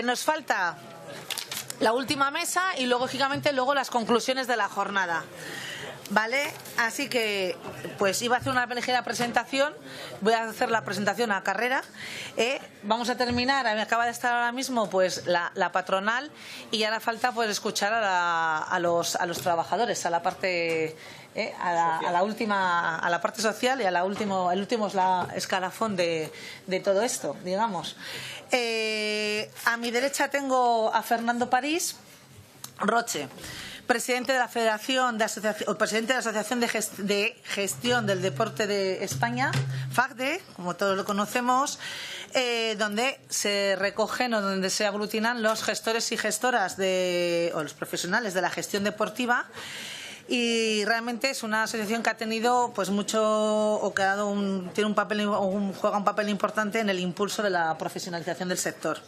Nos falta la última mesa y lógicamente luego las conclusiones de la jornada. Vale, así que pues iba a hacer una ligera presentación, voy a hacer la presentación a carrera, vamos a terminar, me acaba de estar ahora mismo pues la patronal y ahora falta pues escuchar a los trabajadores, a la parte a la parte social y el último escalafón de todo esto, digamos. A mi derecha tengo a Fernando París Roche, presidente de la Federación presidente de la Asociación de Gestión del Deporte de España, FAGDE, como todos lo conocemos, donde se recogen o donde se aglutinan los gestores y gestoras o los profesionales de la gestión deportiva. Y realmente es una asociación que ha tenido pues mucho o que ha dado tiene un papel juega un papel importante en el impulso de la profesionalización del sector.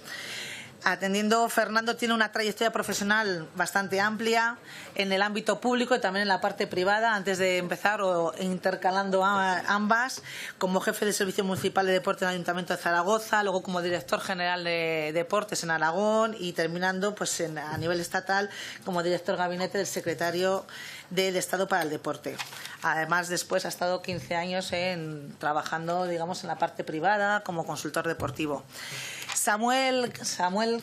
Fernando tiene una trayectoria profesional bastante amplia en el ámbito público y también en la parte privada, antes de empezar o intercalando ambas, como jefe de Servicio Municipal de Deporte en el Ayuntamiento de Zaragoza, luego como director general de Deportes en Aragón y terminando pues a nivel estatal como director gabinete del secretario del Estado para el Deporte. Además, después ha estado 15 años trabajando, digamos, en la parte privada como consultor deportivo. Samuel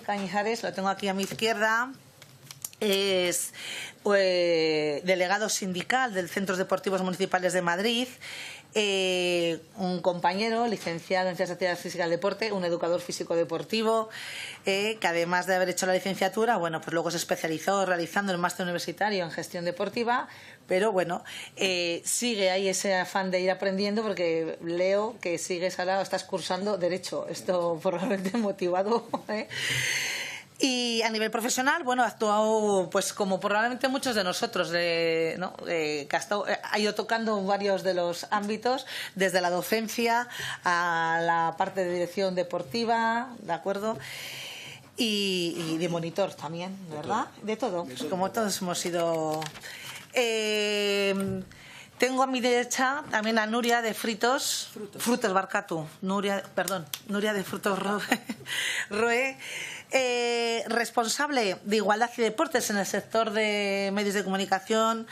Cañizares, lo tengo aquí a mi izquierda, es delegado sindical del Centros Deportivos Municipales de Madrid, un compañero licenciado en Ciencias de Actividad Física y Deporte, un educador físico deportivo, que además de haber hecho la licenciatura, bueno, pues luego se especializó realizando el máster universitario en gestión deportiva, pero bueno, sigue ahí ese afán de ir aprendiendo, porque leo que sigues ahora, estás cursando Derecho, esto probablemente motivado, Y a nivel profesional, bueno, ha actuado pues como probablemente muchos de nosotros, que ha ido tocando varios de los ámbitos, desde la docencia a la parte de dirección deportiva, ¿de acuerdo? Y de monitor también, ¿verdad? De todo, pues como todos hemos sido. Tengo a mi derecha también a Nuria de Frutos Barcatu, Nuria de Frutos Roe, responsable de Igualdad y Deportes en el sector de medios de comunicación,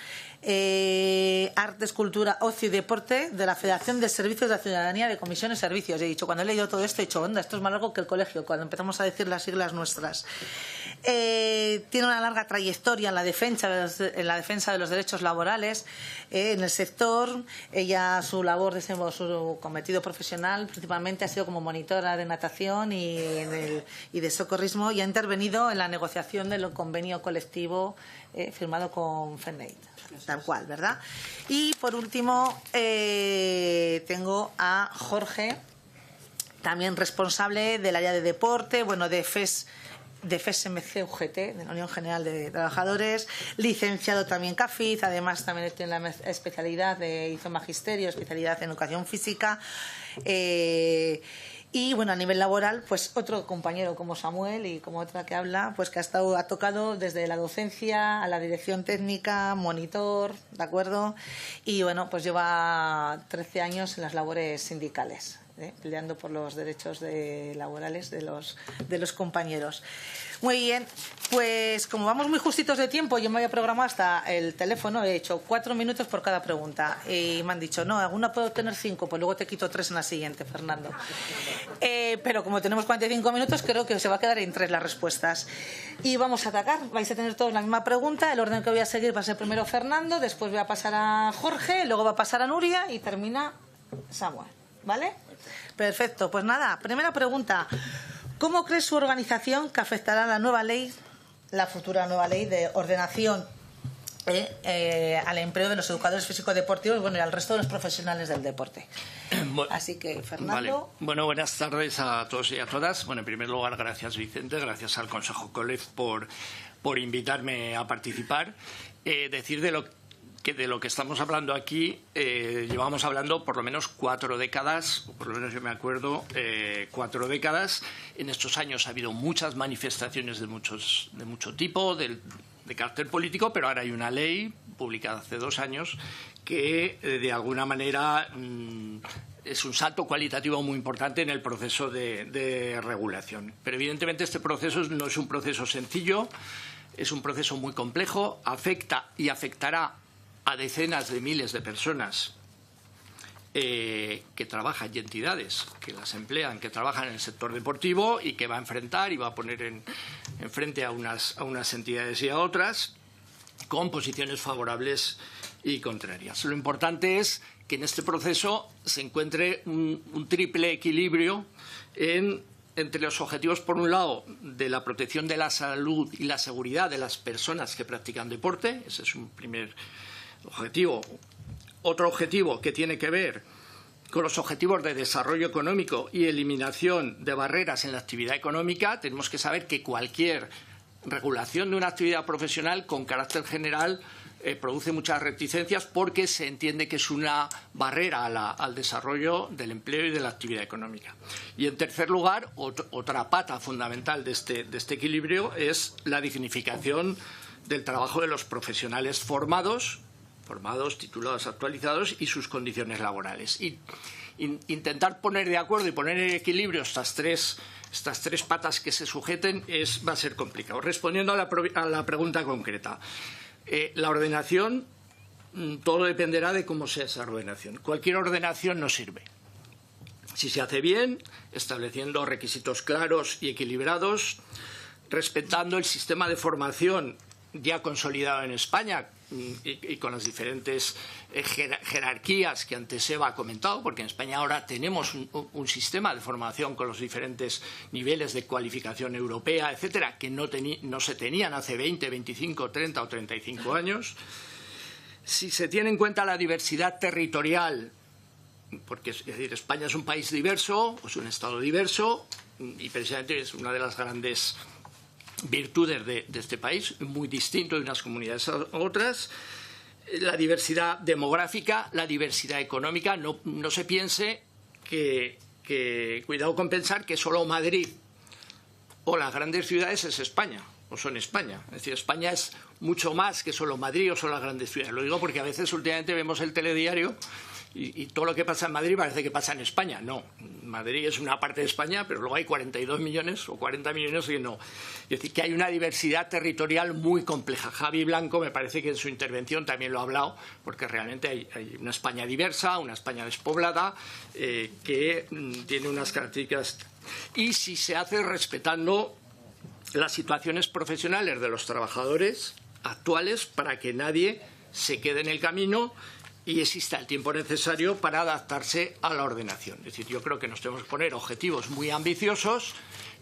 artes, cultura, ocio y deporte de la Federación de Servicios de la Ciudadanía de Comisiones y Servicios. He dicho, cuando he leído todo esto, he dicho, onda, esto es más largo que el colegio, cuando empezamos a decir las siglas nuestras. Tiene una larga trayectoria en la defensa de los derechos laborales en el sector. Ella, su labor, su cometido profesional principalmente ha sido como monitora de natación y de socorrismo, y ha intervenido en la negociación del convenio colectivo firmado con FENEIT, tal cual, ¿verdad? Y por último tengo a Jorge, también responsable del área de deporte, bueno, de FESMC UGT, de la Unión General de Trabajadores, licenciado también CAFID, además también tiene la especialidad hizo magisterio, especialidad en educación física. Y bueno, a nivel laboral, pues otro compañero como Samuel y como otra que habla, pues que ha tocado desde la docencia a la dirección técnica, monitor, ¿de acuerdo? Y bueno, pues lleva 13 años en las labores sindicales, peleando por los derechos laborales de los compañeros. Muy bien, pues como vamos muy justitos de tiempo, yo me había programado hasta el teléfono, he hecho 4 minutos por cada pregunta y me han dicho, no, alguna puedo tener 5, pues luego te quito 3 en la siguiente, Fernando. Pero como tenemos 45 minutos, creo que se va a quedar en 3 las respuestas. Y vamos a atacar, vais a tener todos la misma pregunta, el orden que voy a seguir va a ser primero Fernando, después voy a pasar a Jorge, luego va a pasar a Nuria y termina Samuel, ¿vale? Perfecto, pues nada, primera pregunta. ¿Cómo cree su organización que afectará la futura nueva ley de ordenación al empleo de los educadores físico-deportivos, bueno, y al resto de los profesionales del deporte? Así que, Fernando. Vale. Bueno, buenas tardes a todos y a todas. Bueno, en primer lugar, gracias, Vicente, gracias al Consejo COLEF por invitarme a participar. Decir de lo que estamos hablando aquí, llevamos hablando por lo menos 4 décadas, o por lo menos yo me acuerdo, 4 décadas. En estos años ha habido muchas manifestaciones de mucho tipo, de carácter político, pero ahora hay una ley publicada hace 2 años, que de alguna manera es un salto cualitativo muy importante en el proceso de regulación. Pero evidentemente este proceso no es un proceso sencillo, es un proceso muy complejo, afecta y afectará a decenas de miles de personas que trabajan y entidades que las emplean, que trabajan en el sector deportivo y que va a enfrentar y va a poner enfrente a unas entidades y a otras con posiciones favorables y contrarias. Lo importante es que en este proceso se encuentre un triple equilibrio entre los objetivos, por un lado, de la protección de la salud y la seguridad de las personas que practican deporte. Ese es un primer objetivo. Otro objetivo que tiene que ver con los objetivos de desarrollo económico y eliminación de barreras en la actividad económica. Tenemos que saber que cualquier regulación de una actividad profesional con carácter general produce muchas reticencias porque se entiende que es una barrera al desarrollo del empleo y de la actividad económica. Y en tercer lugar, otra pata fundamental de este equilibrio es la dignificación del trabajo de los profesionales formados, titulados, actualizados y sus condiciones laborales. Y intentar poner de acuerdo y poner en equilibrio estas tres patas que se sujeten va a ser complicado. Respondiendo a la pregunta concreta, la ordenación, todo dependerá de cómo sea esa ordenación. Cualquier ordenación no sirve. Si se hace bien, estableciendo requisitos claros y equilibrados, respetando el sistema de formación ya consolidado en España y con las diferentes jerarquías que antes Eva ha comentado, porque en España ahora tenemos un sistema de formación con los diferentes niveles de cualificación europea, etcétera, que no se tenían hace 20, 25, 30 o 35 años. Si se tiene en cuenta la diversidad territorial, porque es decir, España es un país diverso, es un Estado diverso, y precisamente es una de las grandes virtudes de este país, muy distinto de unas comunidades a otras. La diversidad demográfica, la diversidad económica, no se piense que cuidado con pensar que solo Madrid o las grandes ciudades es España, o son España. Es decir, España es mucho más que solo Madrid o solo las grandes ciudades. Lo digo porque a veces últimamente vemos el telediario y todo lo que pasa en Madrid parece que pasa en España. No, Madrid es una parte de España, pero luego hay 42 millones o 40 millones que no. Es decir, que hay una diversidad territorial muy compleja. Javi Blanco me parece que en su intervención también lo ha hablado, porque realmente hay una España diversa, una España despoblada, que tiene unas características. Y si se hace respetando las situaciones profesionales de los trabajadores actuales para que nadie se quede en el camino y exista el tiempo necesario para adaptarse a la ordenación. Es decir, yo creo que nos tenemos que poner objetivos muy ambiciosos,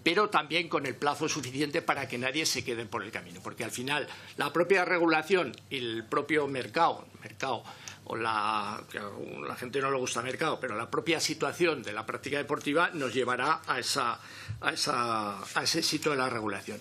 pero también con el plazo suficiente para que nadie se quede por el camino. Porque al final la propia regulación y el propio mercado o que a la gente no le gusta mercado, pero la propia situación de la práctica deportiva nos llevará a ese éxito de la regulación.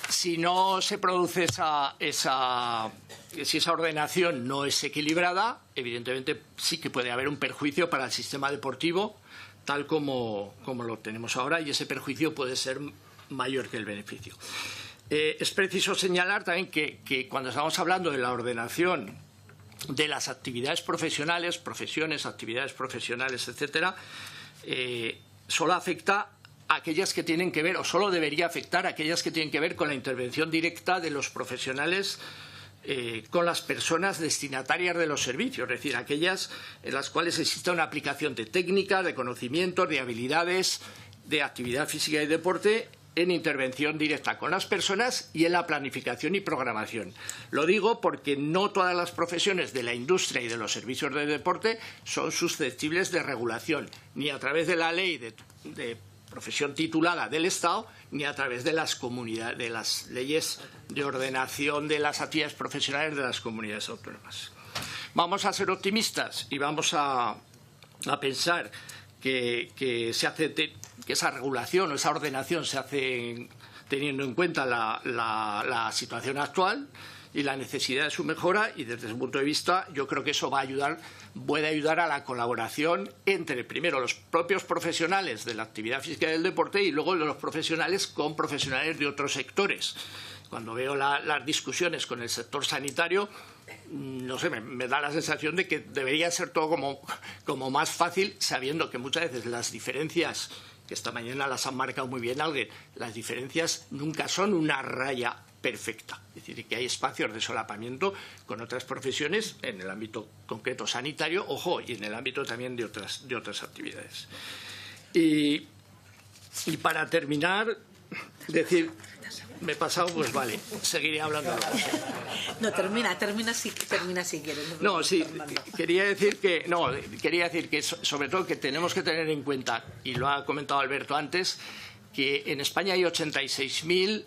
Si no se produce si esa ordenación no es equilibrada, evidentemente sí que puede haber un perjuicio para el sistema deportivo, tal como lo tenemos ahora, y ese perjuicio puede ser mayor que el beneficio. Es preciso señalar también que cuando estamos hablando de la ordenación de las actividades profesionales, profesiones, actividades profesionales, etcétera, solo afecta a aquellas que tienen que ver, o solo debería afectar a aquellas que tienen que ver con la intervención directa de los profesionales con las personas destinatarias de los servicios, es decir, aquellas en las cuales exista una aplicación de técnicas, de conocimientos, de habilidades, de actividad física y deporte en intervención directa con las personas y en la planificación y programación. Lo digo porque no todas las profesiones de la industria y de los servicios de deporte son susceptibles de regulación, ni a través de la ley de profesión titulada del Estado, ni a través de las leyes de ordenación de las actividades profesionales de las comunidades autónomas. Vamos a ser optimistas y vamos a pensar que esa regulación o esa ordenación se hace teniendo en cuenta la situación actual y la necesidad de su mejora, y desde ese punto de vista yo creo que eso puede ayudar a la colaboración entre, primero, los propios profesionales de la actividad física y del deporte y luego los profesionales con profesionales de otros sectores. Cuando veo las discusiones con el sector sanitario, no sé, me da la sensación de que debería ser todo como más fácil, sabiendo que muchas veces las diferencias, que esta mañana las han marcado muy bien alguien, las diferencias nunca son una raya perfecta. Es decir, que hay espacios de solapamiento con otras profesiones, en el ámbito concreto sanitario, ojo, y en el ámbito también de otras actividades. Y para terminar, decir, me he pasado, pues vale, seguiré hablando. No, termina si quieres. No, sí, quería decir que sobre todo que tenemos que tener en cuenta, y lo ha comentado Alberto antes, que en España hay 86.000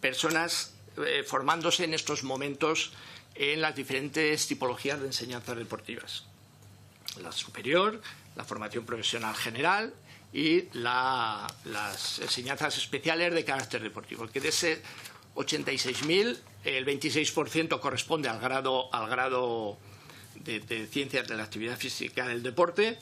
personas formándose en estos momentos en las diferentes tipologías de enseñanzas deportivas. La superior, la formación profesional general y las enseñanzas especiales de carácter deportivo. Que de ese 86.000, el 26% corresponde al grado de ciencias de la actividad física del deporte,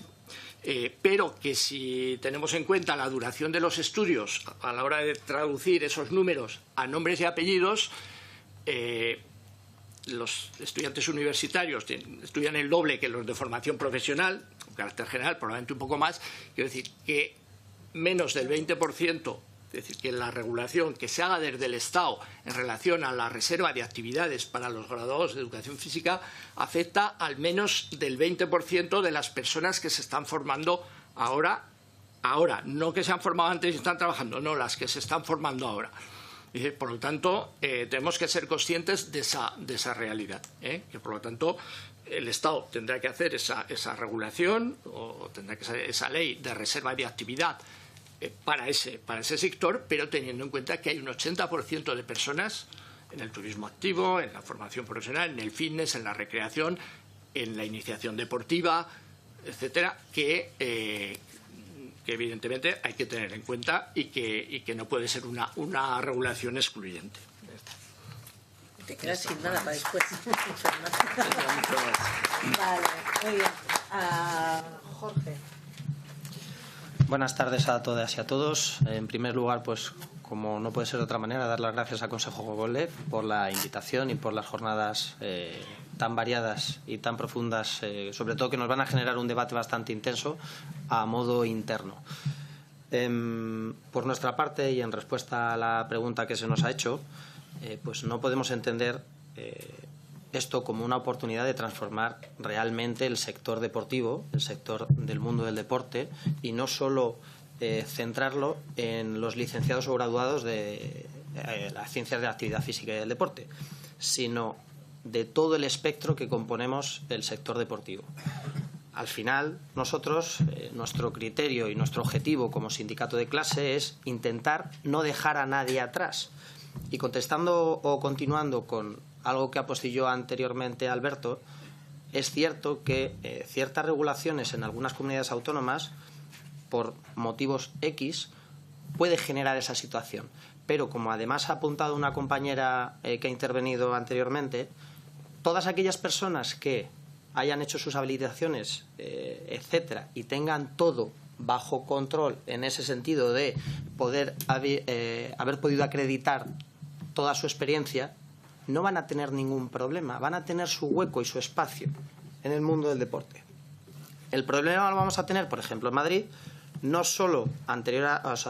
pero que si tenemos en cuenta la duración de los estudios a la hora de traducir esos números a nombres y apellidos, los estudiantes universitarios estudian el doble que los de formación profesional, con carácter general, probablemente un poco más. Quiero decir que menos del 20%, es decir, que la regulación que se haga desde el Estado en relación a la reserva de actividades para los graduados de educación física afecta al menos del 20% de las personas que se están formando ahora, no que se han formado antes y están trabajando, no, las que se están formando ahora. Por lo tanto, tenemos que ser conscientes de esa realidad, que por lo tanto el Estado tendrá que hacer esa regulación o tendrá que hacer esa ley de reserva de actividad para ese sector, pero teniendo en cuenta que hay un 80% de personas en el turismo activo, en la formación profesional, en el fitness, en la recreación, en la iniciación deportiva, etcétera, que evidentemente hay que tener en cuenta y que no puede ser una regulación excluyente. Te quedas sin nada para después. Vale, muy bien. Jorge. Buenas tardes a todas y a todos. En primer lugar, pues como no puede ser de otra manera, dar las gracias al Consejo COLEF por la invitación y por las jornadas tan variadas y tan profundas, sobre todo que nos van a generar un debate bastante intenso a modo interno. Por nuestra parte, y en respuesta a la pregunta que se nos ha hecho, pues no podemos entender esto como una oportunidad de transformar realmente el sector deportivo, el sector del mundo del deporte, y no solo centrarlo en los licenciados o graduados de las ciencias de la actividad física y del deporte, sino de todo el espectro que componemos el sector deportivo. Al final, nosotros, nuestro criterio y nuestro objetivo como sindicato de clase es intentar no dejar a nadie atrás. Y contestando o continuando con algo que apostilló anteriormente Alberto, es cierto que ciertas regulaciones en algunas comunidades autónomas, por motivos X, puede generar esa situación. Pero, como además ha apuntado una compañera que ha intervenido anteriormente, todas aquellas personas que hayan hecho sus habilitaciones, etcétera, y tengan todo bajo control en ese sentido de poder haber podido acreditar toda su experiencia, no van a tener ningún problema, van a tener su hueco y su espacio en el mundo del deporte. El problema lo vamos a tener, por ejemplo, en Madrid, no solo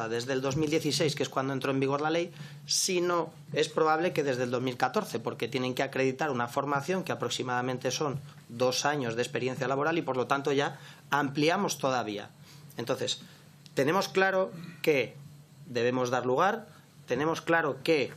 desde el 2016, que es cuando entró en vigor la ley, sino es probable que desde el 2014, porque tienen que acreditar una formación que aproximadamente son 2 años de experiencia laboral y, por lo tanto, ya ampliamos todavía. Entonces, tenemos claro que debemos dar lugar, tenemos claro que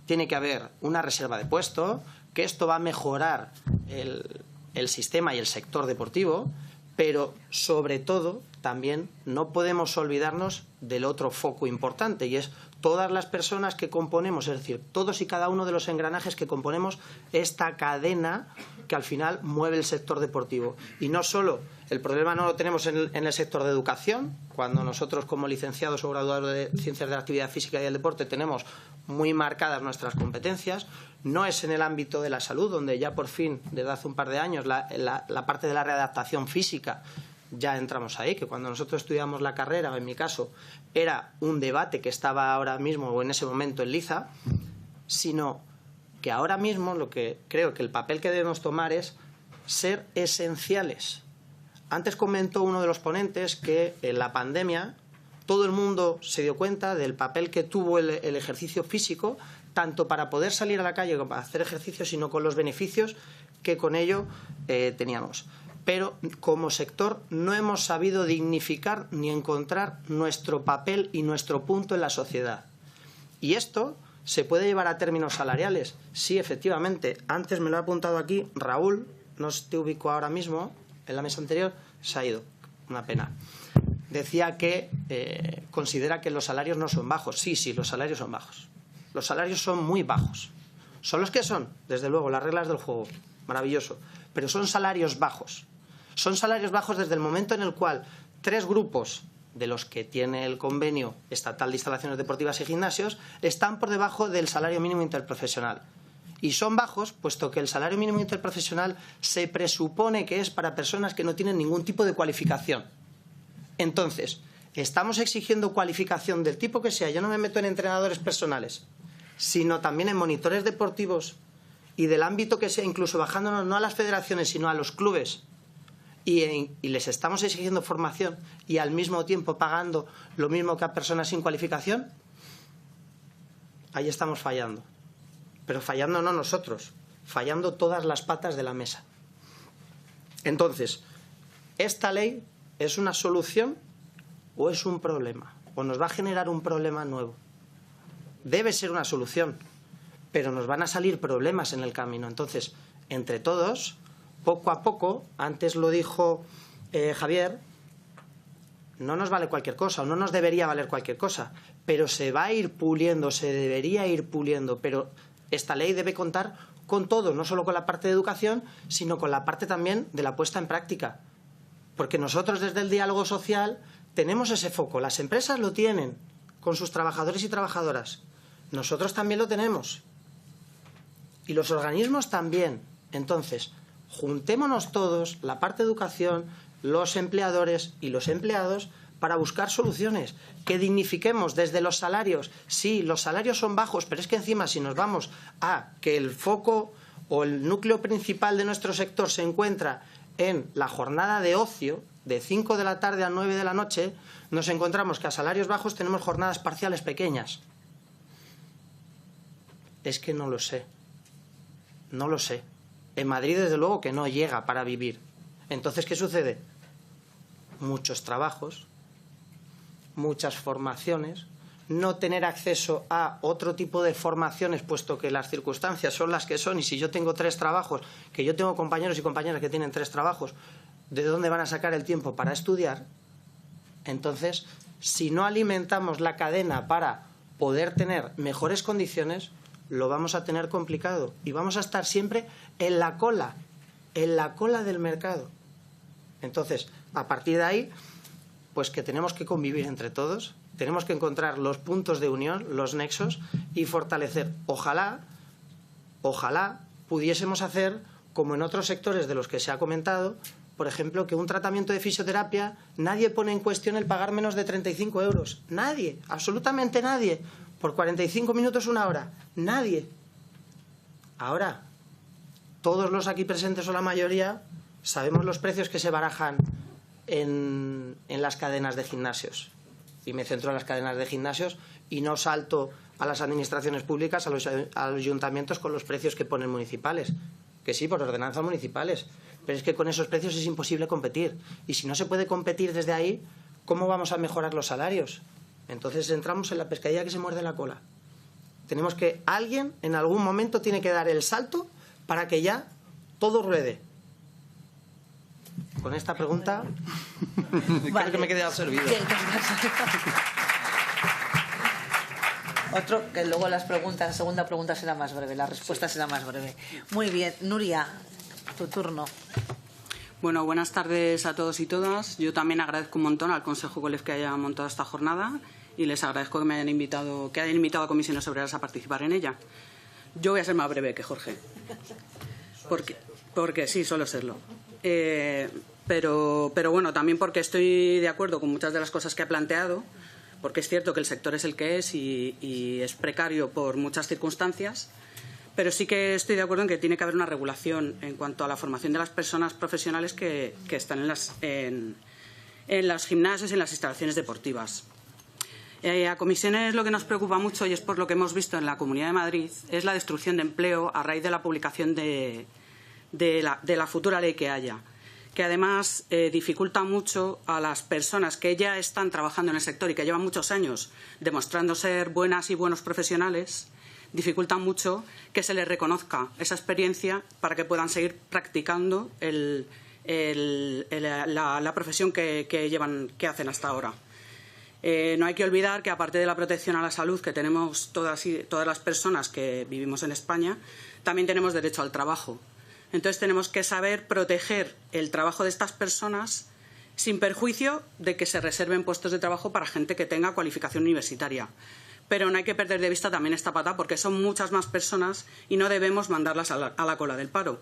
tiene que haber una reserva de puesto, que esto va a mejorar el sistema y el sector deportivo, pero sobre todo también no podemos olvidarnos del otro foco importante, y es todas las personas que componemos, es decir, todos y cada uno de los engranajes que componemos esta cadena que al final mueve el sector deportivo. Y no solo, el problema no lo tenemos en el sector de educación, cuando nosotros como licenciados o graduados de Ciencias de la Actividad Física y del Deporte tenemos muy marcadas nuestras competencias, no es en el ámbito de la salud, donde ya por fin, desde hace un par de años, la parte de la readaptación física, ya entramos ahí, que cuando nosotros estudiamos la carrera, o en mi caso, era un debate que estaba ahora mismo o en ese momento en liza, sino que ahora mismo lo que creo que el papel que debemos tomar es ser esenciales. Antes comentó uno de los ponentes que en la pandemia todo el mundo se dio cuenta del papel que tuvo el ejercicio físico, tanto para poder salir a la calle como para hacer ejercicio, sino con los beneficios que con ello teníamos. Pero como sector no hemos sabido dignificar ni encontrar nuestro papel y nuestro punto en la sociedad. Y esto se puede llevar a términos salariales. Sí, efectivamente, antes me lo ha apuntado aquí Raúl, no te ubico ahora mismo, en la mesa anterior se ha ido, una pena. Decía que considera que los salarios no son bajos. Sí, sí, los salarios son bajos. Los salarios son muy bajos. Son los que son, desde luego, las reglas del juego. Maravilloso. Pero son salarios bajos. Son salarios bajos desde el momento en el cual 3 grupos de los que tiene el convenio estatal de instalaciones deportivas y gimnasios están por debajo del salario mínimo interprofesional. Y son bajos, puesto que el salario mínimo interprofesional se presupone que es para personas que no tienen ningún tipo de cualificación. Entonces, estamos exigiendo cualificación del tipo que sea. Yo no me meto en entrenadores personales, sino también en monitores deportivos y del ámbito que sea, incluso bajándonos no a las federaciones, sino a los clubes. Y les estamos exigiendo formación y al mismo tiempo pagando lo mismo que a personas sin cualificación. Ahí estamos fallando. Pero fallando no nosotros, fallando todas las patas de la mesa. Entonces, ¿esta ley es una solución o es un problema? ¿O nos va a generar un problema nuevo? Debe ser una solución, pero nos van a salir problemas en el camino. Entonces, entre todos, poco a poco, antes lo dijo Javier, no nos vale cualquier cosa, o no nos debería valer cualquier cosa, pero se va a ir puliendo, se debería ir puliendo, pero esta ley debe contar con todo, no solo con la parte de educación, sino con la parte también de la puesta en práctica. Porque nosotros desde el diálogo social tenemos ese foco, las empresas lo tienen con sus trabajadores y trabajadoras, nosotros también lo tenemos y los organismos también. Entonces, juntémonos todos, la parte de educación, los empleadores y los empleados, para buscar soluciones, que dignifiquemos desde los salarios. Sí, los salarios son bajos, pero es que encima si nos vamos a que el foco o el núcleo principal de nuestro sector se encuentra en la jornada de ocio, de 5 de la tarde a 9 de la noche, nos encontramos que a salarios bajos tenemos jornadas parciales pequeñas. Es que no lo sé. No lo sé. En Madrid, desde luego, que no llega para vivir. Entonces, ¿qué sucede? Muchos trabajos, muchas formaciones, no tener acceso a otro tipo de formaciones, puesto que las circunstancias son las que son, y si yo tengo 3 trabajos, que yo tengo compañeros y compañeras que tienen 3 trabajos, ¿de dónde van a sacar el tiempo para estudiar? Entonces, si no alimentamos la cadena para poder tener mejores condiciones, lo vamos a tener complicado y vamos a estar siempre en la cola del mercado. Entonces, a partir de ahí, pues que tenemos que convivir entre todos, tenemos que encontrar los puntos de unión, los nexos y fortalecer. Ojalá pudiésemos hacer, como en otros sectores de los que se ha comentado, por ejemplo, que un tratamiento de fisioterapia, nadie pone en cuestión el pagar menos de 35 euros. Nadie, absolutamente nadie. Por 45 minutos, 1 hora. Nadie. Ahora, todos los aquí presentes o la mayoría sabemos los precios que se barajan en las cadenas de gimnasios. Y me centro en las cadenas de gimnasios y no salto a las administraciones públicas, a los ayuntamientos con los precios que ponen municipales. Que sí, por ordenanzas municipales. Pero es que con esos precios es imposible competir. Y si no se puede competir desde ahí, ¿cómo vamos a mejorar los salarios? Entonces entramos en la pescadilla que se muerde la cola. Tenemos que, alguien en algún momento tiene que dar el salto para que ya todo ruede. Con esta pregunta, creo que me he quedado servido. Otro, que luego las preguntas, la segunda pregunta será más breve, la respuesta será más breve. Muy bien, Nuria, tu turno. Bueno, buenas tardes a todos y todas. Yo también agradezco un montón al Consejo COLEF que haya montado esta jornada y les agradezco que me hayan invitado, a Comisiones Obreras a participar en ella. Yo voy a ser más breve que Jorge, porque sí, suelo serlo. Pero bueno, también porque estoy de acuerdo con muchas de las cosas que ha planteado, porque es cierto que el sector es el que es y es precario por muchas circunstancias, pero sí que estoy de acuerdo en que tiene que haber una regulación en cuanto a la formación de las personas profesionales que están en los gimnasios y en las instalaciones deportivas. A comisiones lo que nos preocupa mucho, y es por lo que hemos visto en la Comunidad de Madrid, es la destrucción de empleo a raíz de la publicación de la futura ley que haya, que además dificulta mucho a las personas que ya están trabajando en el sector y que llevan muchos años demostrando ser buenas y buenos profesionales, dificulta mucho que se les reconozca esa experiencia para que puedan seguir practicando la profesión que hacen hasta ahora. No hay que olvidar que, aparte de la protección a la salud que tenemos todas las personas que vivimos en España, también tenemos derecho al trabajo. Entonces tenemos que saber proteger el trabajo de estas personas sin perjuicio de que se reserven puestos de trabajo para gente que tenga cualificación universitaria. Pero no hay que perder de vista también esta pata, porque son muchas más personas y no debemos mandarlas a la cola del paro,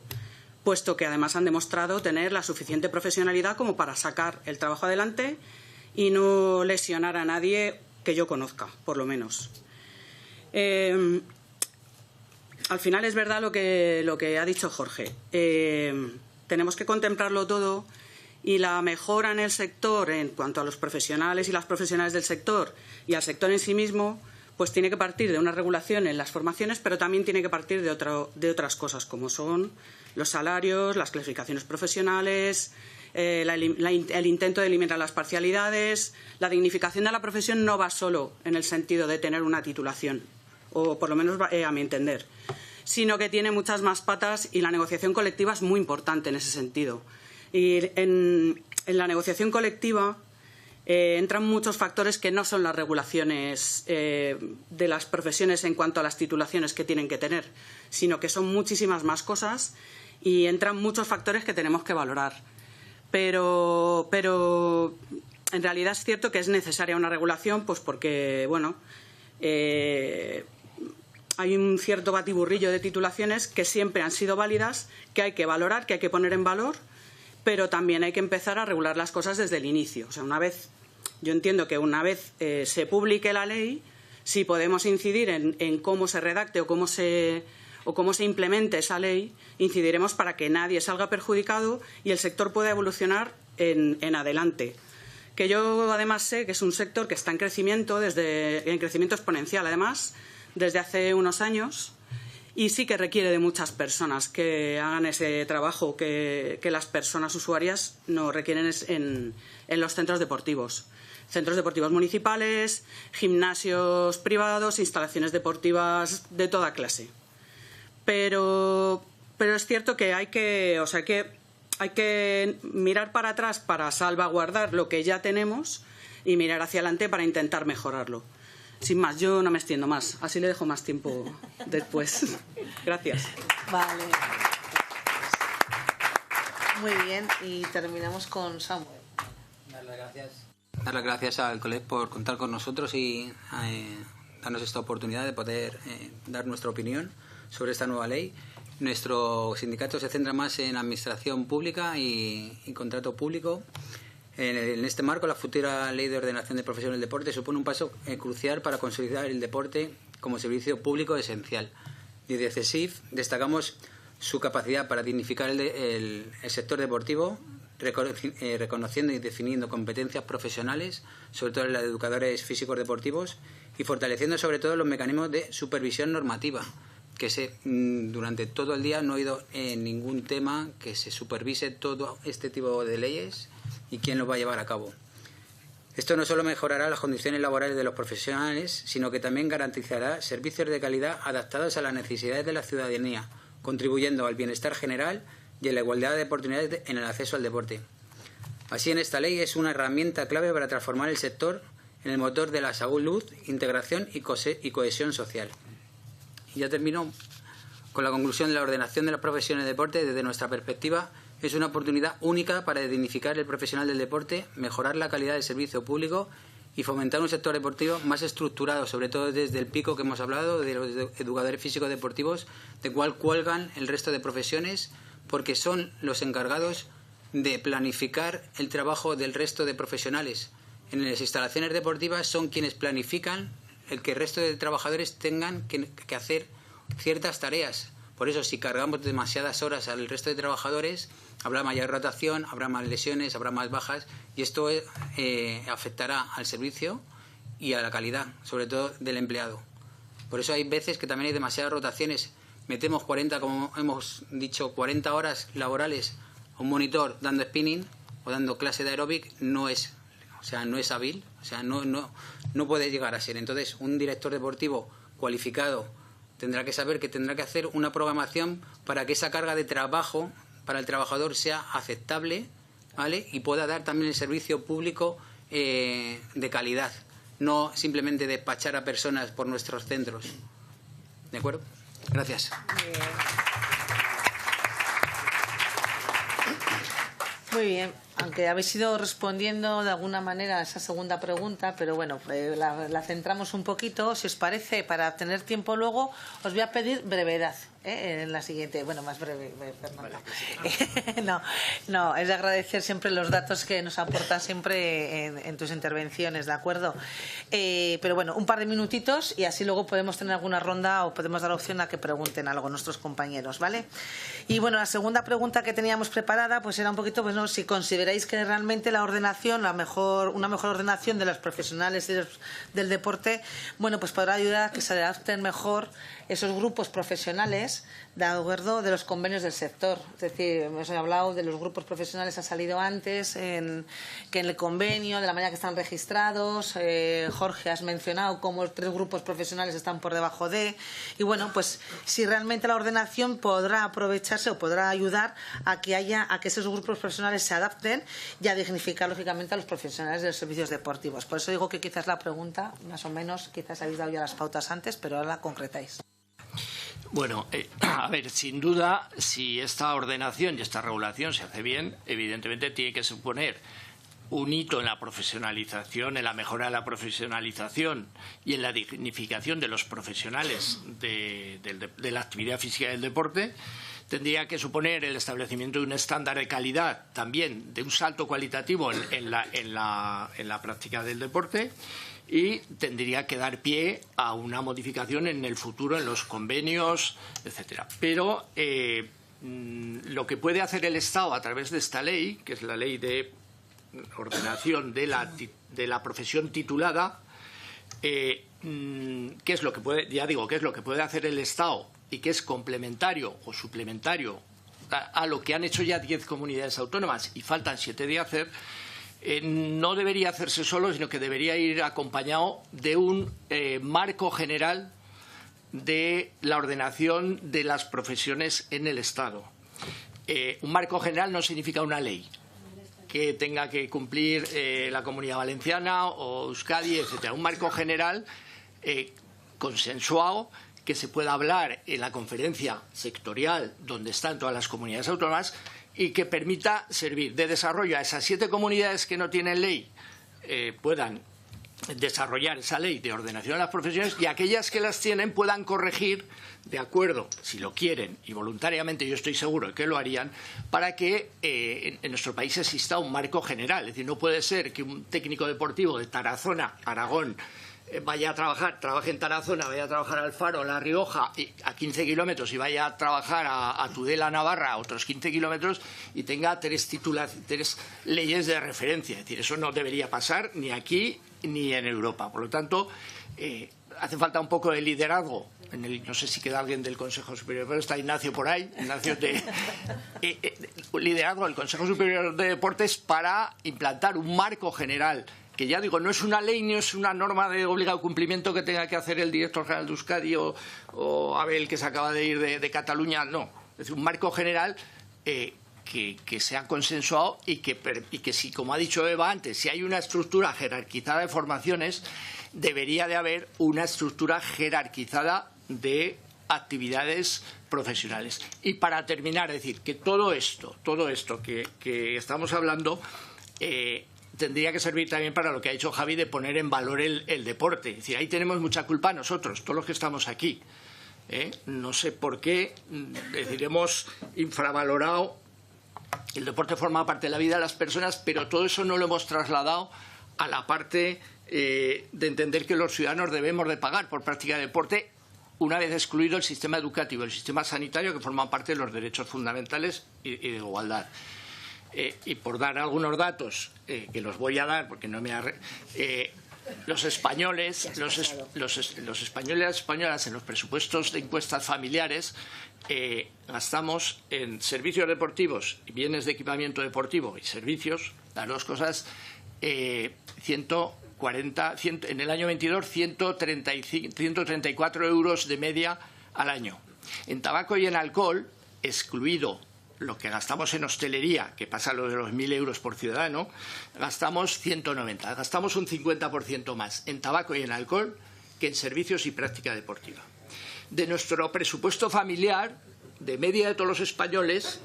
puesto que además han demostrado tener la suficiente profesionalidad como para sacar el trabajo adelante y no lesionar a nadie que yo conozca, por lo menos. Al final es verdad lo que ha dicho Jorge. Tenemos que contemplarlo todo, y la mejora en el sector en cuanto a los profesionales y las profesionales del sector y al sector en sí mismo, pues tiene que partir de una regulación en las formaciones, pero también tiene que partir de otras cosas, como son los salarios, las clasificaciones profesionales, el intento de eliminar las parcialidades. La dignificación de la profesión no va solo en el sentido de tener una titulación, o por lo menos a mi entender, sino que tiene muchas más patas, y la negociación colectiva es muy importante en ese sentido. Y en la negociación colectiva entran muchos factores que no son las regulaciones de las profesiones en cuanto a las titulaciones que tienen que tener, sino que son muchísimas más cosas, y entran muchos factores que tenemos que valorar. Pero en realidad es cierto que es necesaria una regulación, pues porque, bueno, hay un cierto batiburrillo de titulaciones que siempre han sido válidas, que hay que valorar, que hay que poner en valor, pero también hay que empezar a regular las cosas desde el inicio. O sea, yo entiendo que una vez se publique la ley, si podemos incidir en cómo se redacte o cómo se implemente esa ley, incidiremos para que nadie salga perjudicado y el sector pueda evolucionar en adelante. Que yo además sé que es un sector que está en crecimiento exponencial, además, desde hace unos años, y sí que requiere de muchas personas que hagan ese trabajo que las personas usuarias no requieren en los centros deportivos municipales, gimnasios privados, instalaciones deportivas de toda clase. Pero es cierto que hay que mirar para atrás para salvaguardar lo que ya tenemos y mirar hacia adelante para intentar mejorarlo. Sin más, yo no me extiendo más. Así le dejo más tiempo después. Gracias. Vale. Muy bien, y terminamos con Samuel. Dar las gracias al COLEF por contar con nosotros y darnos esta oportunidad de poder dar nuestra opinión sobre esta nueva ley. Nuestro sindicato se centra más en administración pública y contrato público. En este marco, la futura Ley de Ordenación de Profesiones del Deporte supone un paso crucial para consolidar el deporte como servicio público esencial. Desde CESIF destacamos su capacidad para dignificar el sector deportivo, reconociendo y definiendo competencias profesionales, sobre todo en las de educadores físicos deportivos, y fortaleciendo sobre todo los mecanismos de supervisión normativa, que durante todo el día no he oído en ningún tema que se supervise todo este tipo de leyes y quién lo va a llevar a cabo. Esto no solo mejorará las condiciones laborales de los profesionales, sino que también garantizará servicios de calidad adaptados a las necesidades de la ciudadanía, contribuyendo al bienestar general y a la igualdad de oportunidades en el acceso al deporte. Así, en esta ley es una herramienta clave para transformar el sector en el motor de la salud, integración y cohesión social. Y ya termino con la conclusión de la ordenación de las profesiones de deporte. Desde nuestra perspectiva, es una oportunidad única para dignificar el profesional del deporte, mejorar la calidad del servicio público y fomentar un sector deportivo más estructurado, sobre todo desde el pico que hemos hablado de los educadores físicos deportivos, de cual cuelgan el resto de profesiones, porque son los encargados de planificar el trabajo del resto de profesionales. En las instalaciones deportivas son quienes planifican el que el resto de trabajadores tengan que hacer ciertas tareas. Por eso, si cargamos demasiadas horas al resto de trabajadores, habrá mayor rotación, habrá más lesiones, habrá más bajas, y esto afectará al servicio y a la calidad, sobre todo del empleado. Por eso hay veces que también hay demasiadas rotaciones. Metemos 40, como hemos dicho, 40 horas laborales a un monitor dando spinning o dando clase de aeróbic, no es hábil, no puede llegar a ser. Entonces, un director deportivo cualificado tendrá que saber que tendrá que hacer una programación para que esa carga de trabajo para el trabajador sea aceptable, ¿vale? Y pueda dar también el servicio público de calidad, no simplemente despachar a personas por nuestros centros. ¿De acuerdo? Gracias. Muy bien, aunque habéis ido respondiendo de alguna manera a esa segunda pregunta, pero bueno, la centramos un poquito. Si os parece, para tener tiempo luego, os voy a pedir brevedad en la siguiente. Bueno, más breve, Fernanda. No, es de agradecer siempre los datos que nos aportas siempre en tus intervenciones, ¿de acuerdo? Pero bueno, un par de minutitos y así luego podemos tener alguna ronda o podemos dar opción a que pregunten algo nuestros compañeros, ¿vale? Y bueno, la segunda pregunta que teníamos preparada pues era un poquito, pues no, si consideráis que realmente la ordenación, una mejor ordenación de los profesionales del deporte, bueno, pues podrá ayudar a que se adapten mejor esos grupos profesionales, de acuerdo, de los convenios del sector. Es decir, hemos hablado de los grupos profesionales, ha salido antes que en el convenio, de la manera que están registrados. Jorge, has mencionado cómo 3 grupos profesionales están por debajo de. Y bueno, pues si realmente la ordenación podrá aprovecharse o podrá ayudar a que esos grupos profesionales se adapten y a dignificar lógicamente a los profesionales de los servicios deportivos. Por eso digo que quizás la pregunta, más o menos, quizás habéis dado ya las pautas antes, pero ahora la concretáis. Bueno, a ver, sin duda, si esta ordenación y esta regulación se hace bien, evidentemente tiene que suponer un hito en la profesionalización, en la mejora de la profesionalización y en la dignificación de los profesionales de la actividad física y del deporte. Tendría que suponer el establecimiento de un estándar de calidad, también de un salto cualitativo en la práctica del deporte. Y tendría que dar pie a una modificación en el futuro en los convenios, etcétera. Pero lo que puede hacer el Estado a través de esta ley, que es la ley de ordenación de la profesión titulada, ¿qué es lo que puede, ya digo, qué es lo que puede hacer el Estado y que es complementario o suplementario a lo que han hecho ya 10 comunidades autónomas y faltan 7 de hacer? No debería hacerse solo, sino que debería ir acompañado de un marco general de la ordenación de las profesiones en el Estado. Un marco general no significa una ley que tenga que cumplir la Comunidad Valenciana o Euskadi, etcétera. Un marco general consensuado que se pueda hablar en la conferencia sectorial donde están todas las comunidades autónomas y que permita servir de desarrollo a esas 7 comunidades que no tienen ley, puedan desarrollar esa ley de ordenación de las profesiones, y aquellas que las tienen puedan corregir de acuerdo, si lo quieren y voluntariamente, yo estoy seguro de que lo harían, para que en nuestro país exista un marco general. Es decir, no puede ser que un técnico deportivo de Tarazona, Aragón, trabaje en Tarazona, vaya a trabajar al Faro, La Rioja, a 15 kilómetros, y vaya a trabajar a Tudela, Navarra, a otros 15 kilómetros, y tenga 3 leyes de referencia. Es decir, eso no debería pasar ni aquí ni en Europa. Por lo tanto, hace falta un poco de liderazgo. No sé si queda alguien del Consejo Superior, pero está Ignacio por ahí. Ignacio, liderazgo del Consejo Superior de Deportes para implantar un marco general que, ya digo, no es una ley ni es una norma de obligado cumplimiento que tenga que hacer el director general de Euskadi o Abel, que se acaba de ir de Cataluña. No, es decir, un marco general que sea consensuado y que si, como ha dicho Eva antes, si hay una estructura jerarquizada de formaciones, debería de haber una estructura jerarquizada de actividades profesionales. Y para terminar, es decir, que todo esto que estamos hablando tendría que servir también para lo que ha dicho Javi, de poner en valor el deporte. Es decir, ahí tenemos mucha culpa nosotros, todos los que estamos aquí. No sé por qué, hemos infravalorado. El deporte forma parte de la vida de las personas, pero todo eso no lo hemos trasladado a la parte de entender que los ciudadanos debemos de pagar por práctica de deporte una vez excluido el sistema educativo y el sistema sanitario, que forman parte de los derechos fundamentales y de igualdad. Y por dar algunos datos, que los voy a dar porque no me los españoles y las españolas en los presupuestos de encuestas familiares gastamos en servicios deportivos, bienes de equipamiento deportivo y servicios, las dos cosas, en el año 22, 134 euros de media al año. En tabaco y en alcohol, excluido lo que gastamos en hostelería, que pasa lo de los 1.000 euros por ciudadano, gastamos 190, gastamos un 50% más en tabaco y en alcohol que en servicios y práctica deportiva. De nuestro presupuesto familiar, de media de todos los españoles,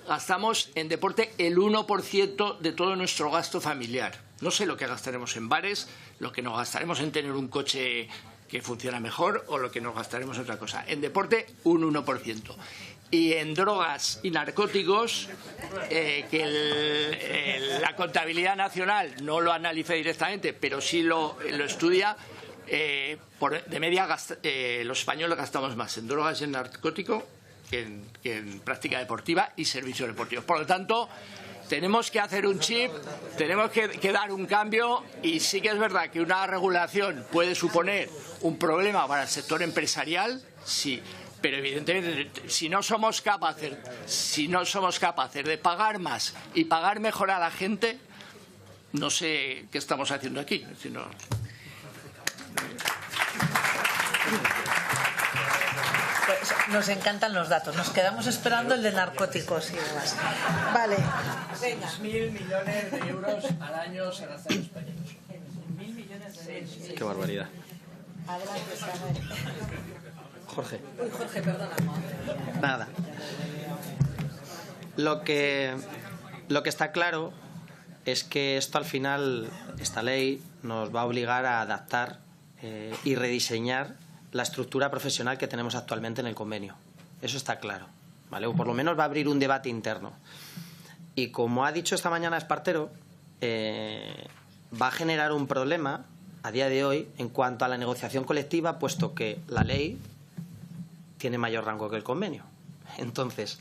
gastamos en deporte el 1% de todo nuestro gasto familiar. No sé lo que gastaremos en bares, lo que nos gastaremos en tener un coche que funciona mejor o lo que nos gastaremos en otra cosa. En deporte, un 1%. Y en drogas y narcóticos, la contabilidad nacional no lo analiza directamente, pero sí lo estudia, de media los españoles gastamos más en drogas y en narcótico que en práctica deportiva y servicios deportivos. Por lo tanto, tenemos que hacer un chip, tenemos que dar un cambio, y sí que es verdad que una regulación puede suponer un problema para el sector empresarial, sí. Pero evidentemente, si no somos capaces de pagar más y pagar mejor a la gente, no sé qué estamos haciendo aquí. Pues nos encantan los datos. Nos quedamos esperando el de narcóticos y demás. Vale. Venga. 1.000 millones de euros al año se gastan en España. 1.000 millones de euros. Qué barbaridad. Adelante, Samuel. Jorge. Uy, Jorge, perdona. Nada. Lo que está claro es que esto al final, esta ley, nos va a obligar a adaptar y rediseñar la estructura profesional que tenemos actualmente en el convenio. Eso está claro, ¿vale? O por lo menos va a abrir un debate interno. Y como ha dicho esta mañana Espartero, va a generar un problema a día de hoy en cuanto a la negociación colectiva, puesto que la ley tiene mayor rango que el convenio. Entonces,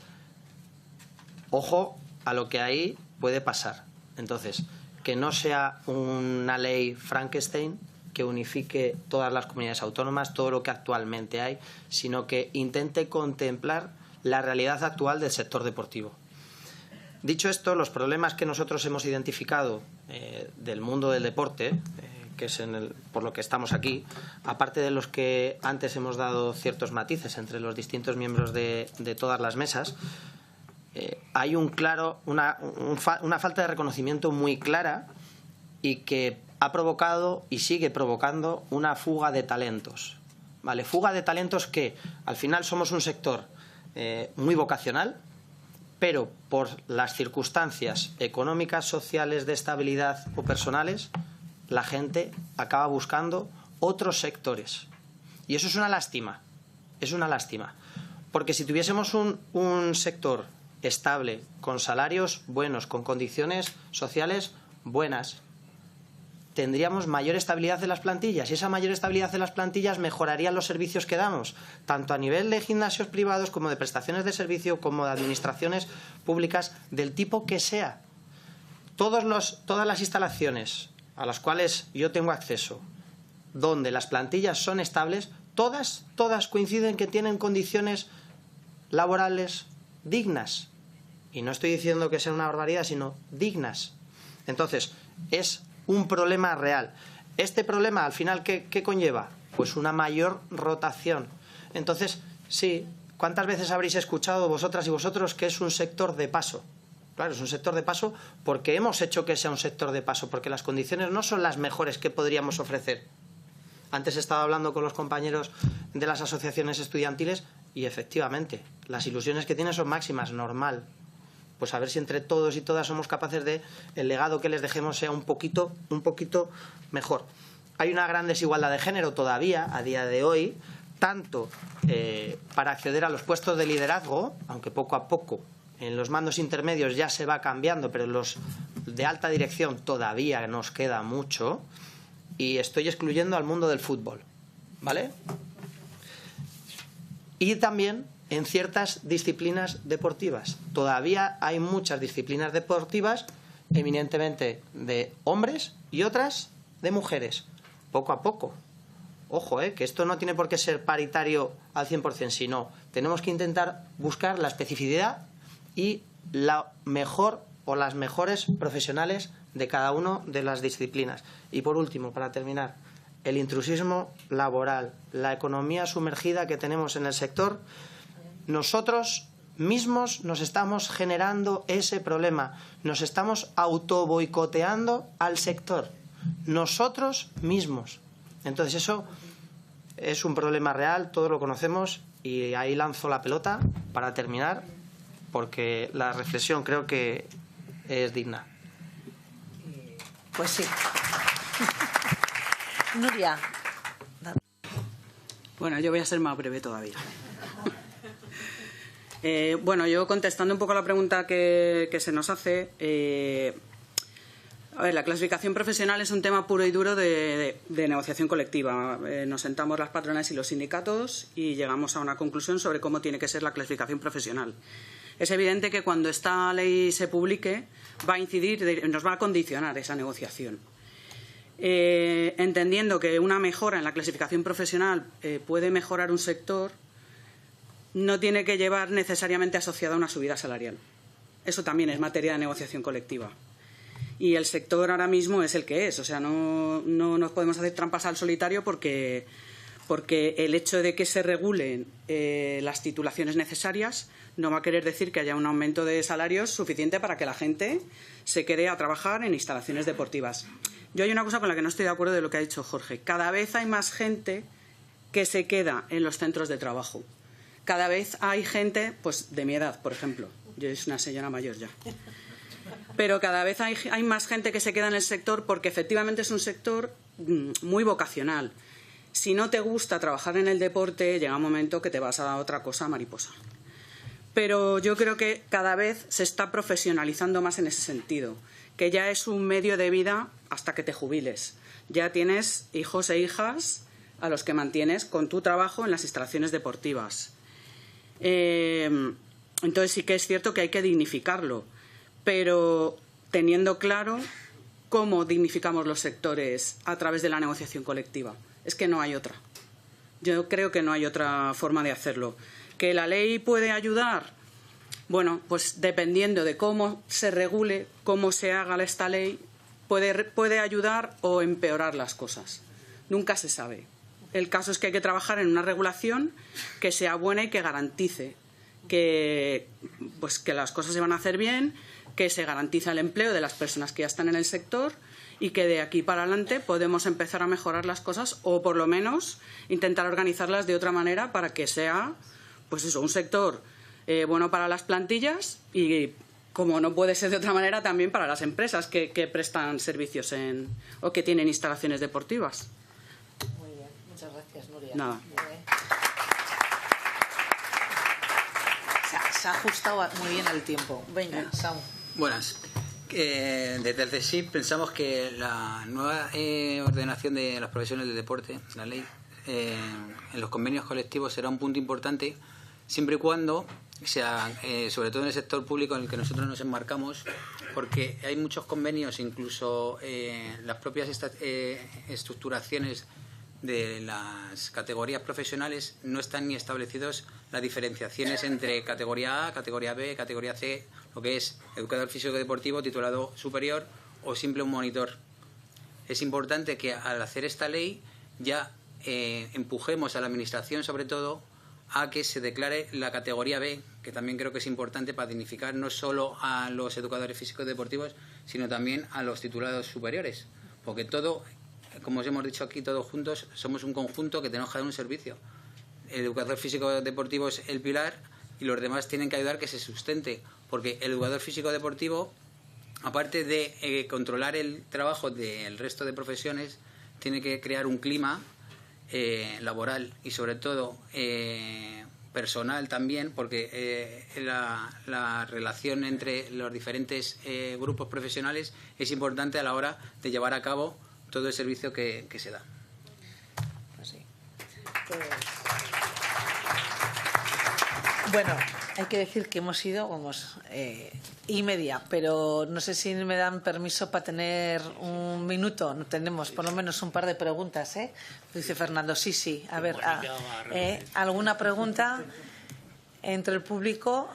ojo a lo que ahí puede pasar. Entonces, que no sea una ley Frankenstein que unifique todas las comunidades autónomas, todo lo que actualmente hay, sino que intente contemplar la realidad actual del sector deportivo. Dicho esto, los problemas que nosotros hemos identificado del mundo del deporte, que es por lo que estamos aquí, aparte de los que antes hemos dado ciertos matices entre los distintos miembros de todas las mesas, hay una falta de reconocimiento muy clara y que ha provocado y sigue provocando una fuga de talentos. ¿Vale? Fuga de talentos que al final somos un sector muy vocacional, pero por las circunstancias económicas, sociales, de estabilidad o personales, la gente acaba buscando otros sectores. Y eso es una lástima. Es una lástima. Porque si tuviésemos un sector estable, con salarios buenos, con condiciones sociales buenas, tendríamos mayor estabilidad de las plantillas, y esa mayor estabilidad de las plantillas mejoraría los servicios que damos, tanto a nivel de gimnasios privados como de prestaciones de servicio, como de administraciones públicas, del tipo que sea. Todas las instalaciones a las cuales yo tengo acceso, donde las plantillas son estables, todas coinciden que tienen condiciones laborales dignas. Y no estoy diciendo que sea una barbaridad, sino dignas. Entonces, es un problema real. Este problema, al final, ¿qué conlleva? Pues una mayor rotación. Entonces, sí, ¿cuántas veces habréis escuchado vosotras y vosotros que es un sector de paso? Claro, es un sector de paso porque hemos hecho que sea un sector de paso, porque las condiciones no son las mejores que podríamos ofrecer. Antes estaba hablando con los compañeros de las asociaciones estudiantiles y efectivamente, las ilusiones que tienen son máximas, normal. Pues a ver si entre todos y todas somos capaces de el legado que les dejemos sea un poquito mejor. Hay una gran desigualdad de género todavía a día de hoy, tanto para acceder a los puestos de liderazgo, aunque poco a poco en los mandos intermedios ya se va cambiando, pero en los de alta dirección todavía nos queda mucho, y estoy excluyendo al mundo del fútbol, ¿vale? y también en ciertas disciplinas deportivas. Todavía hay muchas disciplinas deportivas eminentemente de hombres y otras de mujeres. Poco a poco. Ojo, que esto no tiene por qué ser paritario al 100%, sino tenemos que intentar buscar la especificidad y la mejor o las mejores profesionales de cada una de las disciplinas. Y por último, para terminar, el intrusismo laboral, la economía sumergida que tenemos en el sector, nosotros mismos nos estamos generando ese problema, nos estamos autoboicoteando al sector, nosotros mismos. Entonces eso es un problema real, todos lo conocemos, y ahí lanzo la pelota para terminar, porque la reflexión creo que es digna. Pues sí. Nuria. Bueno, yo voy a ser más breve todavía. Bueno, yo contestando un poco a la pregunta que se nos hace, a ver, la clasificación profesional es un tema puro y duro de negociación colectiva. Nos sentamos las patronales y los sindicatos y llegamos a una conclusión sobre cómo tiene que ser la clasificación profesional. Es evidente que cuando esta ley se publique va a incidir, nos va a condicionar esa negociación. Entendiendo que una mejora en la clasificación profesional puede mejorar un sector, no tiene que llevar necesariamente asociada a una subida salarial. Eso también es materia de negociación colectiva. Y el sector ahora mismo es el que es. O sea, no nos podemos hacer trampas al solitario porque el hecho de que se regulen las titulaciones necesarias no va a querer decir que haya un aumento de salarios suficiente para que la gente se quede a trabajar en instalaciones deportivas. Yo hay una cosa con la que no estoy de acuerdo de lo que ha dicho Jorge. Cada vez hay más gente que se queda en los centros de trabajo. Cada vez hay gente, pues de mi edad, por ejemplo. Yo soy una señora mayor ya. Pero cada vez hay más gente que se queda en el sector porque efectivamente es un sector muy vocacional. Si no te gusta trabajar en el deporte, llega un momento que te vas a otra cosa mariposa. Pero yo creo que cada vez se está profesionalizando más en ese sentido, que ya es un medio de vida hasta que te jubiles. Ya tienes hijos e hijas a los que mantienes con tu trabajo en las instalaciones deportivas. Entonces sí que es cierto que hay que dignificarlo, pero teniendo claro cómo dignificamos los sectores a través de la negociación colectiva. Es que no hay otra. Yo creo que no hay otra forma de hacerlo. ¿Que la ley puede ayudar? Bueno, pues dependiendo de cómo se regule, cómo se haga esta ley, puede ayudar o empeorar las cosas. Nunca se sabe. El caso es que hay que trabajar en una regulación que sea buena y que garantice que las cosas se van a hacer bien, que se garantiza el empleo de las personas que ya están en el sector y que de aquí para adelante podemos empezar a mejorar las cosas o por lo menos intentar organizarlas de otra manera para que sea un sector bueno para las plantillas y, como no puede ser de otra manera, también para las empresas que prestan servicios o que tienen instalaciones deportivas. Muy bien, muchas gracias, Nuria. Nada. Se ha ajustado muy bien al tiempo. Venga, Saúl. Buenas. Desde el CSIC pensamos que la nueva ordenación de las profesiones del deporte, la ley, en los convenios colectivos será un punto importante siempre y cuando sea, sobre todo en el sector público en el que nosotros nos enmarcamos, porque hay muchos convenios, incluso las propias estructuraciones de las categorías profesionales no están ni establecidos las diferenciaciones entre categoría A, categoría B, categoría C, lo que es educador físico deportivo, titulado superior o simple un monitor. Es importante que al hacer esta ley ya empujemos a la Administración, sobre todo, a que se declare la categoría B, que también creo que es importante para dignificar no solo a los educadores físicos deportivos, sino también a los titulados superiores, porque todo, como os hemos dicho aquí todos juntos, somos un conjunto que tenemos que dar un servicio. El educador físico deportivo es el pilar y los demás tienen que ayudar que se sustente, porque el educador físico deportivo, aparte de controlar el trabajo del resto de profesiones, tiene que crear un clima laboral y sobre todo personal también, porque la relación entre los diferentes grupos profesionales es importante a la hora de llevar a cabo todo el servicio que se da. Pues sí. Bueno, hay que decir que hemos ido, y media, pero no sé si me dan permiso para tener un minuto. No tenemos por lo menos un par de preguntas, ¿eh? Dice Fernando, sí. A ver, ¿alguna pregunta entre el público?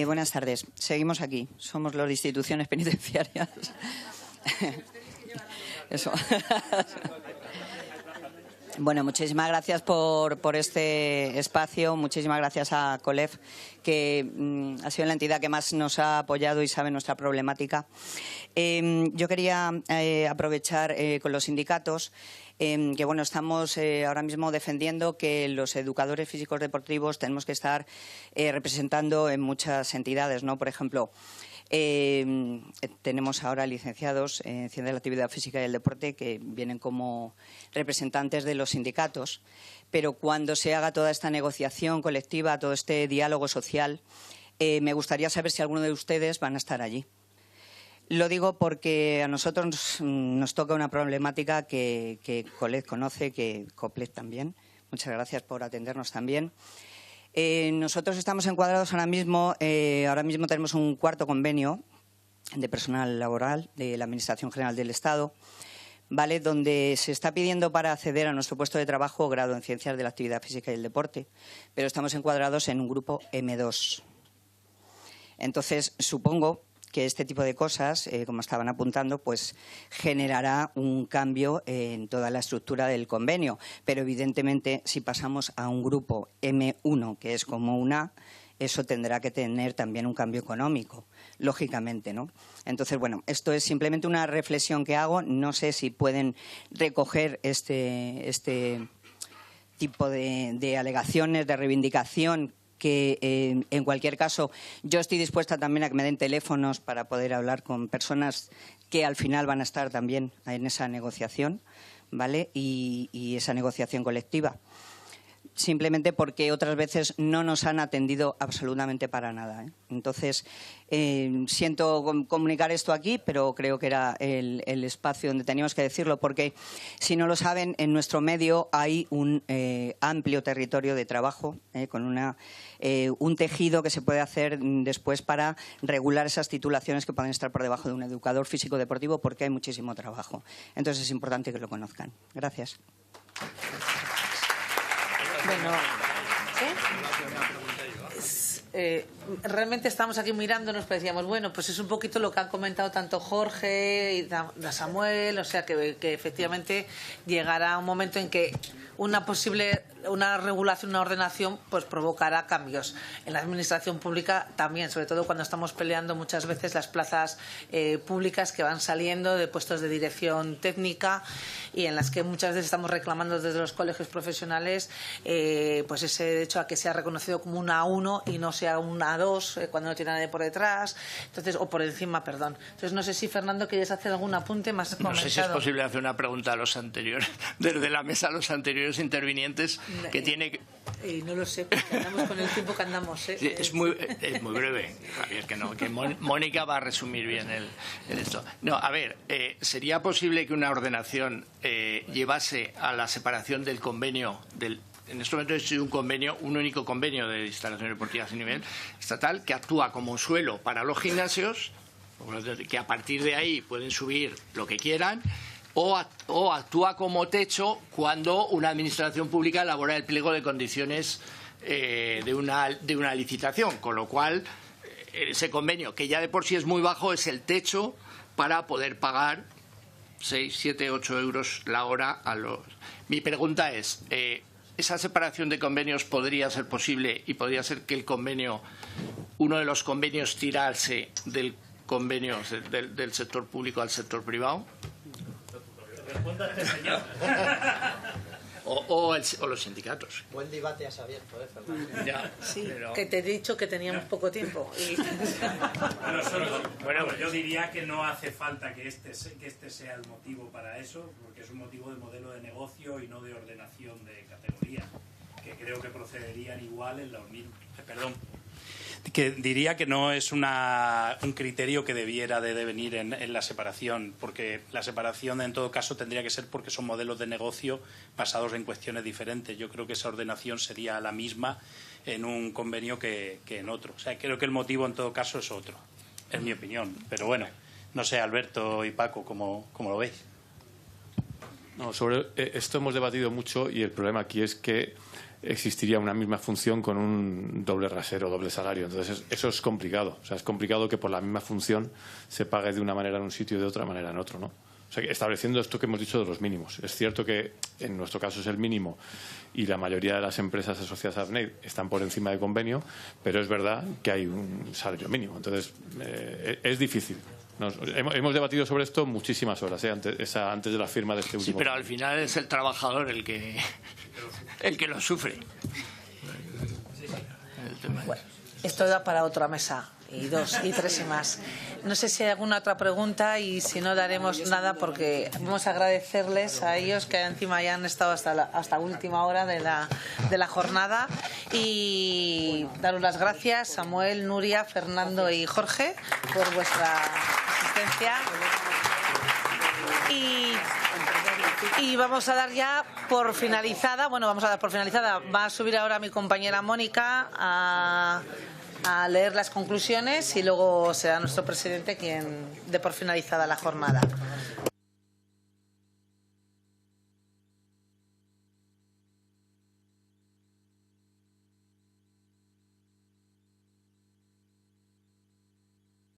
Buenas tardes. Seguimos aquí. Somos los de instituciones penitenciarias. Eso. Bueno, muchísimas gracias por este espacio. Muchísimas gracias a COLEF, que ha sido la entidad que más nos ha apoyado y sabe nuestra problemática. Yo quería aprovechar con los sindicatos que bueno, estamos ahora mismo defendiendo que los educadores físicos deportivos tenemos que estar representando en muchas entidades, ¿no? Por ejemplo, tenemos ahora licenciados en Ciencias de la Actividad Física y el Deporte que vienen como representantes de los sindicatos, pero cuando se haga toda esta negociación colectiva, todo este diálogo social, me gustaría saber si alguno de ustedes van a estar allí. Lo digo porque a nosotros nos toca una problemática que COLEF conoce, que COPLEF también. Muchas gracias por atendernos también. Nosotros estamos encuadrados ahora mismo tenemos un cuarto convenio de personal laboral de la Administración General del Estado, ¿vale? Donde se está pidiendo para acceder a nuestro puesto de trabajo grado en Ciencias de la Actividad Física y el Deporte, pero estamos encuadrados en un grupo M2. Entonces, supongo que este tipo de cosas, como estaban apuntando, pues generará un cambio en toda la estructura del convenio. Pero, evidentemente, si pasamos a un grupo M1, que es como un A, eso tendrá que tener también un cambio económico, lógicamente, ¿no? Entonces, bueno, esto es simplemente una reflexión que hago. No sé si pueden recoger este tipo de alegaciones, de reivindicación, que en cualquier caso yo estoy dispuesta también a que me den teléfonos para poder hablar con personas que al final van a estar también en esa negociación, ¿vale? Y esa negociación colectiva. Simplemente porque otras veces no nos han atendido absolutamente para nada, ¿eh? Entonces, siento comunicar esto aquí, pero creo que era el espacio donde teníamos que decirlo, porque si no lo saben, en nuestro medio hay un amplio territorio de trabajo, con un tejido que se puede hacer después para regular esas titulaciones que pueden estar por debajo de un educador físico deportivo, porque hay muchísimo trabajo. Entonces, es importante que lo conozcan. Gracias. Bueno, realmente estamos aquí mirándonos, pero decíamos, bueno, pues es un poquito lo que han comentado tanto Jorge y Samuel, o sea que efectivamente llegará un momento en que una regulación, una ordenación, pues provocará cambios en la administración pública también, sobre todo cuando estamos peleando muchas veces las plazas públicas que van saliendo de puestos de dirección técnica y en las que muchas veces estamos reclamando desde los colegios profesionales pues ese derecho a que sea reconocido como un A1 y no sea un A2 cuando no tiene nadie por detrás, entonces, o por encima, perdón. Entonces no sé si, Fernando, quieres hacer algún apunte más comentado. No sé si es posible hacer una pregunta a los anteriores, desde la mesa a los anteriores intervinientes, que tiene... no lo sé, porque andamos con el tiempo que andamos. Sí, es muy breve, Javier, que Mónica va a resumir bien esto. No, a ver, ¿sería posible que una ordenación llevase a la separación del convenio en este momento es un único convenio de instalaciones deportivas a nivel estatal que actúa como suelo para los gimnasios, que a partir de ahí pueden subir lo que quieran, o actúa como techo cuando una administración pública elabora el pliego de condiciones de una licitación, con lo cual ese convenio, que ya de por sí es muy bajo, es el techo para poder pagar 6, 7, 8 euros la hora a los... Mi pregunta es... ¿esa separación de convenios podría ser posible y podría ser que uno de los convenios tirarse del convenio del sector público al sector privado? Responda este señor. O los sindicatos. Buen debate has abierto, Fernando. Ya, sí, pero... que te he dicho que teníamos poco tiempo. Bueno, yo diría que no hace falta que este sea el motivo para eso, porque es un motivo de modelo de negocio y no de ordenación de categoría, que creo que procederían igual en la Que diría que no es un criterio que debiera de devenir en la separación, porque la separación en todo caso tendría que ser porque son modelos de negocio basados en cuestiones diferentes. Yo creo que esa ordenación sería la misma en un convenio que en otro. O sea, creo que el motivo en todo caso es otro, es mi opinión. Pero bueno, no sé, Alberto y Paco, ¿cómo lo veis? No, sobre esto hemos debatido mucho y el problema aquí es que existiría una misma función con un doble rasero, doble salario. Entonces, eso es complicado. O sea, es complicado que por la misma función se pague de una manera en un sitio y de otra manera en otro, ¿no? O sea, estableciendo esto que hemos dicho de los mínimos. Es cierto que en nuestro caso es el mínimo y la mayoría de las empresas asociadas a AFNEID están por encima de convenio, pero es verdad que hay un salario mínimo. Entonces, es difícil. Hemos debatido sobre esto muchísimas horas, antes de la firma de este último. Sí, pero al final es el trabajador el que lo sufre. Bueno, esto da para otra mesa, y 2, y 3 y más. No sé si hay alguna otra pregunta, y si no daremos nada, porque vamos a agradecerles a ellos que encima ya han estado hasta última hora de la jornada, y daros las gracias, Samuel, Nuria, Fernando y Jorge, por vuestra asistencia. Y vamos a dar ya por finalizada, va a subir ahora mi compañera Mónica a leer las conclusiones y luego será nuestro presidente quien dé por finalizada la jornada.